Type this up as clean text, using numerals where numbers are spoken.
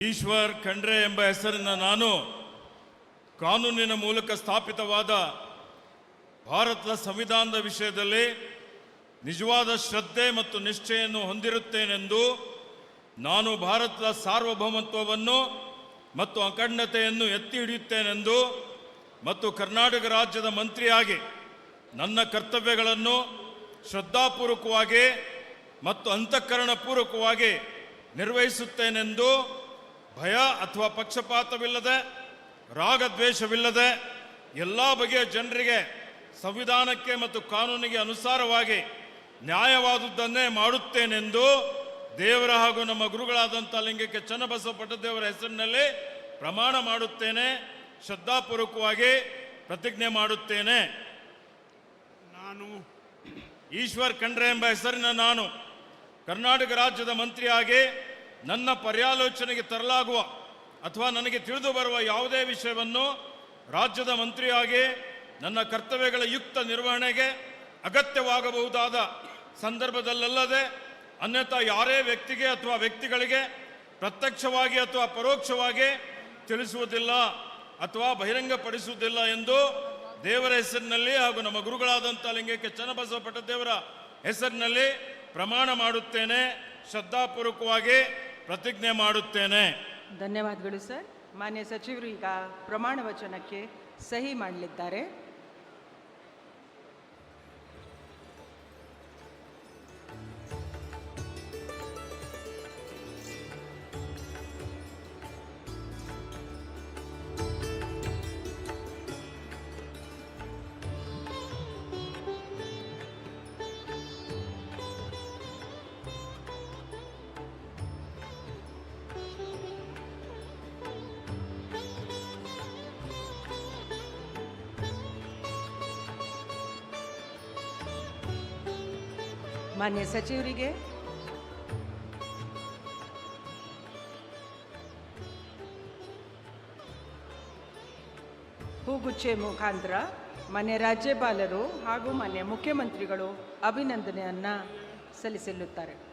ಈಶ್ವರ್ ಖಂಡ್ರೆ ಎಂಬ ಹೆಸರಿನ ನಾನು ಕಾನೂನಿನ ಮೂಲಕ ಸ್ಥಾಪಿತವಾದ ಭಾರತದ ಸಂವಿಧಾನದ ವಿಷಯದಲ್ಲಿ ನಿಜವಾದ ಶ್ರದ್ಧೆ ಮತ್ತು ನಿಷ್ಠೆಯನ್ನು ಹೊಂದಿರುತ್ತೇನೆಂದು ನಾನು ಭಾರತದ ಸಾರ್ವಭೌಮತ್ವವನ್ನು ಮತ್ತು ಅಖಂಡತೆಯನ್ನು ಎತ್ತಿ ಹಿಡಿಯುತ್ತೇನೆಂದು ಮತ್ತು ಕರ್ನಾಟಕ ರಾಜ್ಯದ ಮಂತ್ರಿಯಾಗಿ ನನ್ನ ಕರ್ತವ್ಯಗಳನ್ನು ಶ್ರದ್ಧಾಪೂರ್ವಕವಾಗಿ ಮತ್ತು ಅಂತಃಕರಣಪೂರ್ವಕವಾಗಿ ನಿರ್ವಹಿಸುತ್ತೇನೆಂದು ಭಯ ಅಥವಾ ಪಕ್ಷಪಾತವಿಲ್ಲದೆ ರಾಗದ್ವೇಷವಿಲ್ಲದೆ ಎಲ್ಲ ಬಗೆಯ ಜನರಿಗೆ ಸಂವಿಧಾನಕ್ಕೆ ಮತ್ತು ಕಾನೂನಿಗೆ ಅನುಸಾರವಾಗಿ ನ್ಯಾಯವಾದುದನ್ನೇ ಮಾಡುತ್ತೇನೆಂದು ದೇವರ ಹಾಗೂ ನಮ್ಮ ಗುರುಗಳಾದಂಥ ಲಿಂಗಕ್ಕೆ ಚನ್ನಬಸವ ಪಟ್ಟದೇವರ ಹೆಸರಿನಲ್ಲಿ ಪ್ರಮಾಣ ಮಾಡುತ್ತೇನೆ. ಶ್ರದ್ಧಾಪೂರ್ವಕವಾಗಿ ಪ್ರತಿಜ್ಞೆ ಮಾಡುತ್ತೇನೆ. ನಾನು ಈಶ್ವರ್ ಖಂಡ್ರೆ ಎಂಬ ಹೆಸರಿನ ನಾನು ಕರ್ನಾಟಕ ರಾಜ್ಯದ ಮಂತ್ರಿಯಾಗಿ ನನ್ನ ಪರ್ಯಾಲೋಚನೆಗೆ ತರಲಾಗುವ ಅಥವಾ ನನಗೆ ತಿಳಿದು ಬರುವ ಯಾವುದೇ ವಿಷಯವನ್ನು ರಾಜ್ಯದ ಮಂತ್ರಿಯಾಗಿ ನನ್ನ ಕರ್ತವ್ಯಗಳ ಯುಕ್ತ ನಿರ್ವಹಣೆಗೆ ಅಗತ್ಯವಾಗಬಹುದಾದ ಸಂದರ್ಭದಲ್ಲದೆ ಅನ್ಯಥಾ ಯಾರೇ ವ್ಯಕ್ತಿಗೆ ಅಥವಾ ವ್ಯಕ್ತಿಗಳಿಗೆ ಪ್ರತ್ಯಕ್ಷವಾಗಿ ಅಥವಾ ಪರೋಕ್ಷವಾಗಿ ತಿಳಿಸುವುದಿಲ್ಲ ಅಥವಾ ಬಹಿರಂಗಪಡಿಸುವುದಿಲ್ಲ ಎಂದು ದೇವರ ಹೆಸರಿನಲ್ಲಿ ಹಾಗೂ ನಮ್ಮ ಗುರುಗಳಾದಂಥ ಲಿಂಗಕ್ಕೆ ಚನ್ನಬಸವ ಪಟ್ಟದೇವರ ಹೆಸರಿನಲ್ಲಿ ಪ್ರಮಾಣ ಮಾಡುತ್ತೇನೆ. ಶ್ರದ್ಧಾಪೂರ್ವಕವಾಗಿ ಪ್ರತಿಜ್ಞೆ ಮಾಡುತ್ತೇನೆ. ಧನ್ಯವಾದಗಳು ಸರ್. ಮಾನ್ಯ ಸಚಿವರು ಈಗ ಪ್ರಮಾಣ ವಚನಕ್ಕೆ ಸಹಿ ಮಾಡಲಿದ್ದಾರೆ. ಮಾನ್ಯ ಸಚಿವರಿಗೆ ಹೂಗುಚ್ಚೆ ಮುಖಾಂತರ ಮಾನ್ಯ ರಾಜ್ಯಪಾಲರು ಹಾಗೂ ಮಾನ್ಯ ಮುಖ್ಯಮಂತ್ರಿಗಳು ಅಭಿನಂದನೆಯನ್ನು ಸಲ್ಲಿಸಲಿದ್ದಾರೆ.